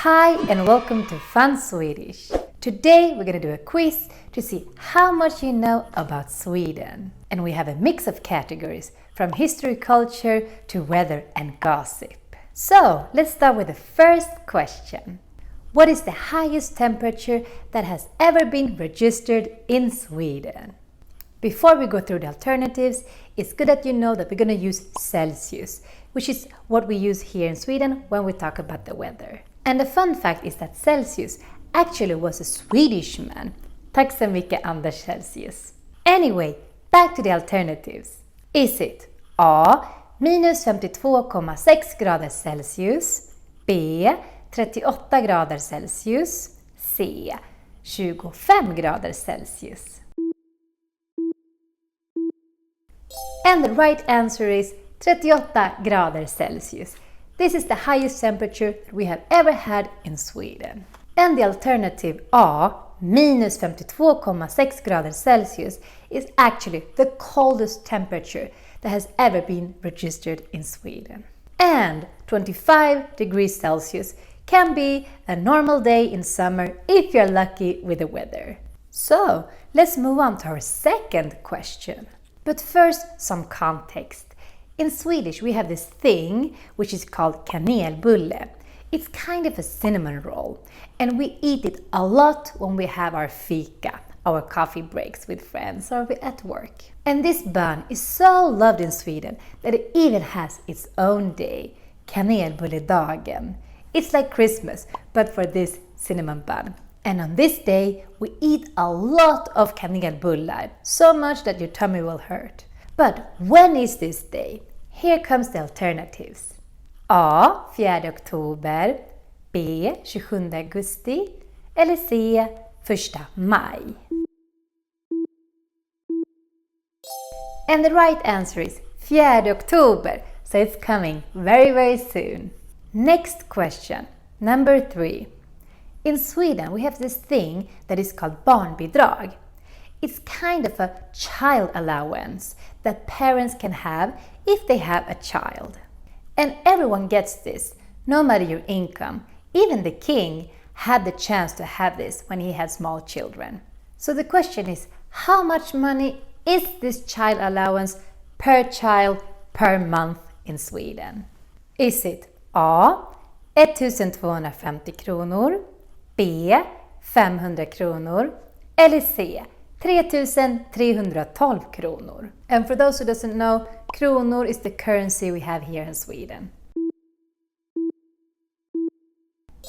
Hi and welcome to Fun Swedish. Today we're going to do a quiz to see how much you know about Sweden. And we have a mix of categories from history, culture to weather and gossip. So let's start with the first question. What is the highest temperature that has ever been registered in Sweden? Before we go through the alternatives, it's good that you know that we're going to use Celsius, which is what we use here in Sweden when we talk about the weather. And the fun fact is that Celsius actually was a Swedish man. Tack så mycket, Anders Celsius. Anyway, back to the alternatives. Is it A. Minus 52,6 grader Celsius, B. 38 grader Celsius, C. 25 grader Celsius? And the right answer is 38 grader Celsius. This is the highest temperature that we have ever had in Sweden. And the alternative A, minus 52,6 grader Celsius, is actually the coldest temperature that has ever been registered in Sweden. And 25 degrees Celsius can be a normal day in summer if you're lucky with the weather. So let's move on to our second question. But first, some context. In Swedish, we have this thing which is called kanelbulle. It's kind of a cinnamon roll, and we eat it a lot when we have our fika, our coffee breaks with friends or at work. And this bun is so loved in Sweden that it even has its own day, Kanelbulledagen. It's like Christmas, but for this cinnamon bun. And on this day, we eat a lot of kanelbullar, so much that your tummy will hurt. But when is this day? Here comes the alternatives. A. 4 oktober, B. 27 augusti eller C. 1 maj. And the right answer is 4 oktober, so it's coming very soon. Next question, number 3. In Sweden, we have this thing that is called barnbidrag. It's kind of a child allowance that parents can have if they have a child. And everyone gets this, no matter your income. Even the king had the chance to have this when he had small children. So the question is, how much money is this child allowance per child per month in Sweden? Is it A. 1250 kronor, B. 500 kronor eller C. 3,312 kronor. And for those who doesn't know, kronor is the currency we have here in Sweden.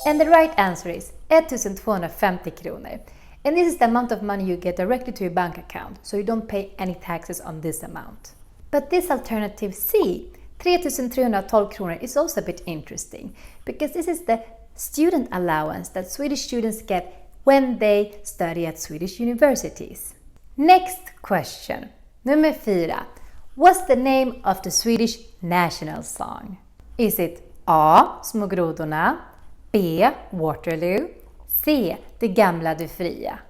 And the right answer is 1250 kronor. And this is the amount of money you get directly to your bank account, so you don't pay any taxes on this amount. But this alternative C, 3,312 kronor, is also a bit interesting, because this is the student allowance that Swedish students get when they study at Swedish universities. Next question, number 4. What's the name of the Swedish national song? Is it A. Små grodorna, B. Waterloo, C. Det gamla du fria?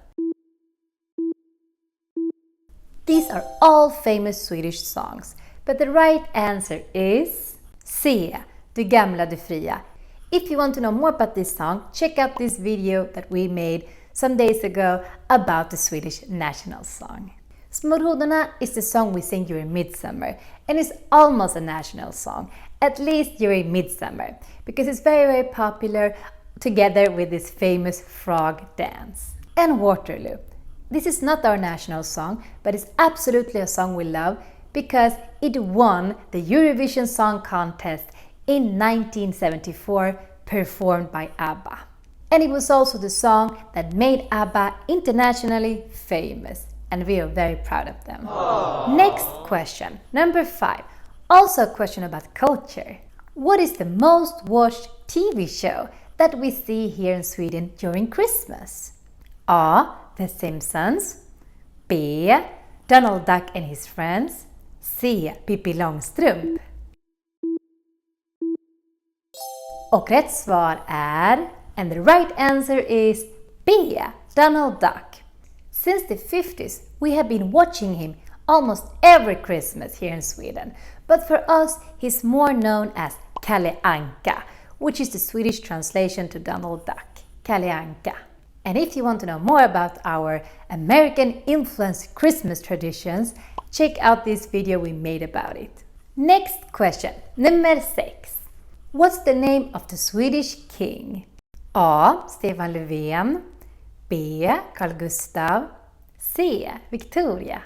These are all famous Swedish songs, but the right answer is C. Det gamla du fria. If you want to know more about this song, check out this video that we made some days ago about the Swedish national song. Små grodorna is the song we sing during midsummer, and it's almost a national song, at least during midsummer, because it's very popular together with this famous frog dance. And Waterloo. This is not our national song, but it's absolutely a song we love because it won the Eurovision Song Contest in 1974, performed by ABBA. And it was also the song that made ABBA internationally famous, and we are very proud of them. Aww. Next question, number 5. Also a question about culture. What is the most watched TV show that we see here in Sweden during Christmas? A. The Simpsons, B. Donald Duck and his friends, C. Pippi Långstrump. Och rätt svar är, and the right answer is B. Donald Duck. Since the 50s, we have been watching him almost every Christmas here in Sweden. But for us, he's more known as Kalle Anka, which is the Swedish translation to Donald Duck, Kalle Anka. And if you want to know more about our American-influenced Christmas traditions, check out this video we made about it. Next question, nummer 6. What's the name of the Swedish king? A. Stefan Löfven, B. Carl Gustaf, C. Victoria.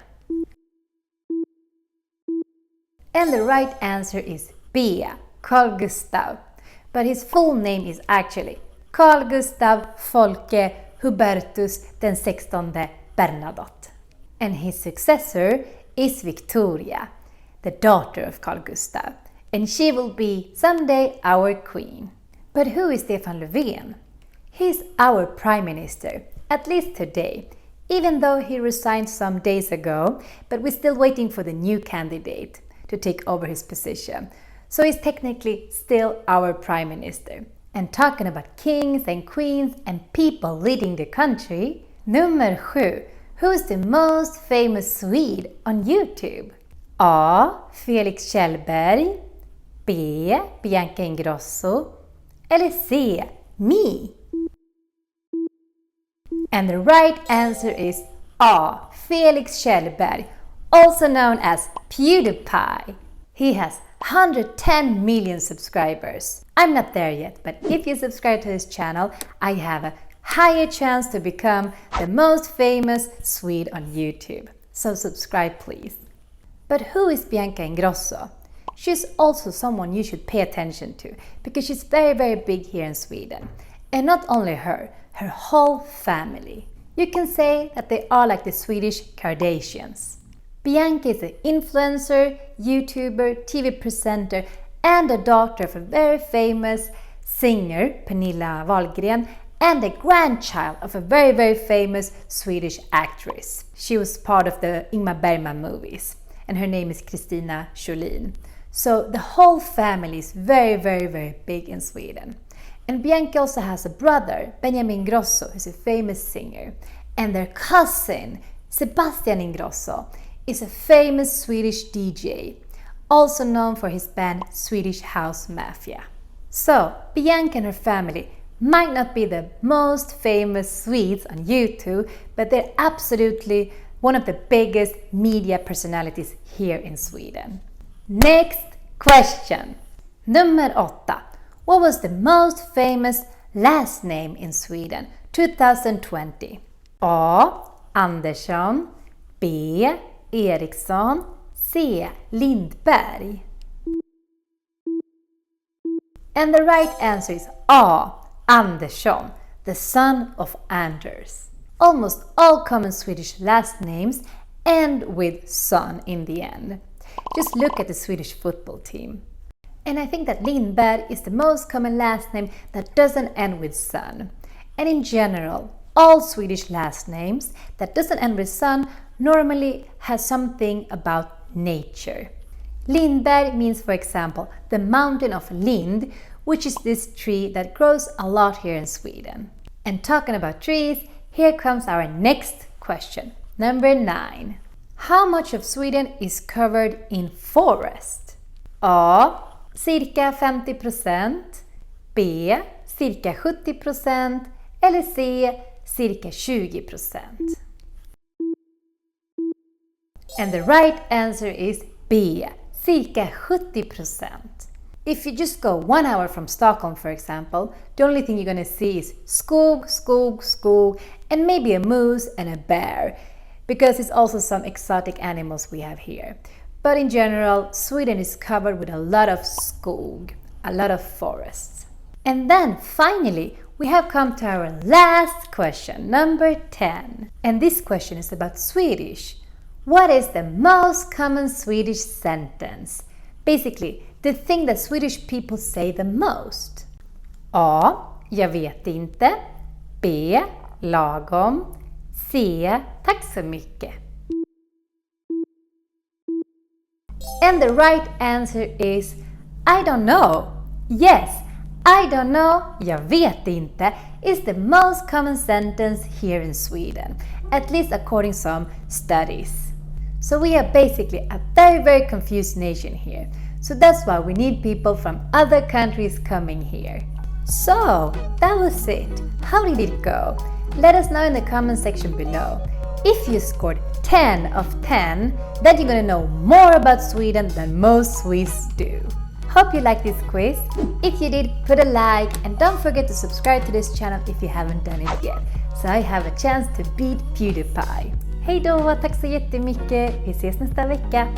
And the right answer is B. Carl Gustaf. But his full name is actually Carl Gustaf Folke Hubertus den 16 Bernadotte. And his successor is Victoria, the daughter of Carl Gustaf, and she will be someday our queen. But who is Stefan Löfven? He's our prime minister, at least today, even though he resigned some days ago, but we're still waiting for the new candidate to take over his position. So he's technically still our prime minister. And talking about kings and queens and people leading the country, nummer 7. Who is the most famous Swede on YouTube? A. Felix Kjellberg, B. Bianca Ingrosso, eller C. Me? And the right answer is A. Felix Kjellberg, also known as PewDiePie. He has 110 million subscribers. I'm not there yet, but if you subscribe to his channel, I have a higher chance to become the most famous Swede on YouTube. So subscribe please. But who is Bianca Ingrosso? She's also someone you should pay attention to because she's very, very big here in Sweden. And not only her whole family. You can say that they are like the Swedish Kardashians. Bianca is an influencer, YouTuber, TV presenter, and a daughter of a very famous singer, Pernilla Wahlgren, and a grandchild of a very, very famous Swedish actress. She was part of the Ingmar Bergman movies, and her name is Kristina Sjölin. So the whole family is very, very, very big in Sweden. And Bianca also has a brother, Benjamin Ingrosso, who's a famous singer. And their cousin, Sebastian Ingrosso, is a famous Swedish DJ, also known for his band Swedish House Mafia. So, Bianca and her family might not be the most famous Swedes on YouTube, but they're absolutely one of the biggest media personalities here in Sweden. Next question. Nummer 8. What was the most famous last name in Sweden 2020? A. Andersson, B. Eriksson, C. Lindberg. And the right answer is A. Andersson, the son of Anders. Almost all common Swedish last names end with son in the end. Just look at the Swedish football team. And I think that Lindberg is the most common last name that doesn't end with son. And in general, all Swedish last names that doesn't end with son normally has something about nature. Lindberg means, for example, the mountain of Lind, which is this tree that grows a lot here in Sweden. And talking about trees, here comes our next question. Number 9. How much of Sweden is covered in forest? A. Cirka 50%, B. Cirka 70% eller C. Cirka 20%. And the right answer is B. Cirka 70%. If you just go 1 hour from Stockholm, for example, the only thing you're going to see is skog, skog, skog, and maybe a moose and a bear, because it's also some exotic animals we have here. But in general, Sweden is covered with a lot of skog, a lot of forests. And then finally, we have come to our last question, number 10. And this question is about Swedish. What is the most common Swedish sentence? Basically, the thing that Swedish people say the most. A. Jag vet inte. B. Lagom. C. Tack så mycket. And the right answer is I don't know. Yes, I don't know, jag vet inte is the most common sentence here in Sweden, at least according some studies. So we are basically a very, very confused nation here. So that's why we need people from other countries coming here. So, that was it. How did it go? Let us know in the comment section below. If you scored 10 of 10, then you're gonna know more about Sweden than most Swedes do. Hope you liked this quiz. If you did, put a like and don't forget to subscribe to this channel if you haven't done it yet, so I have a chance to beat PewDiePie. Hej då, tack så jättemycket. Vi ses nästa vecka.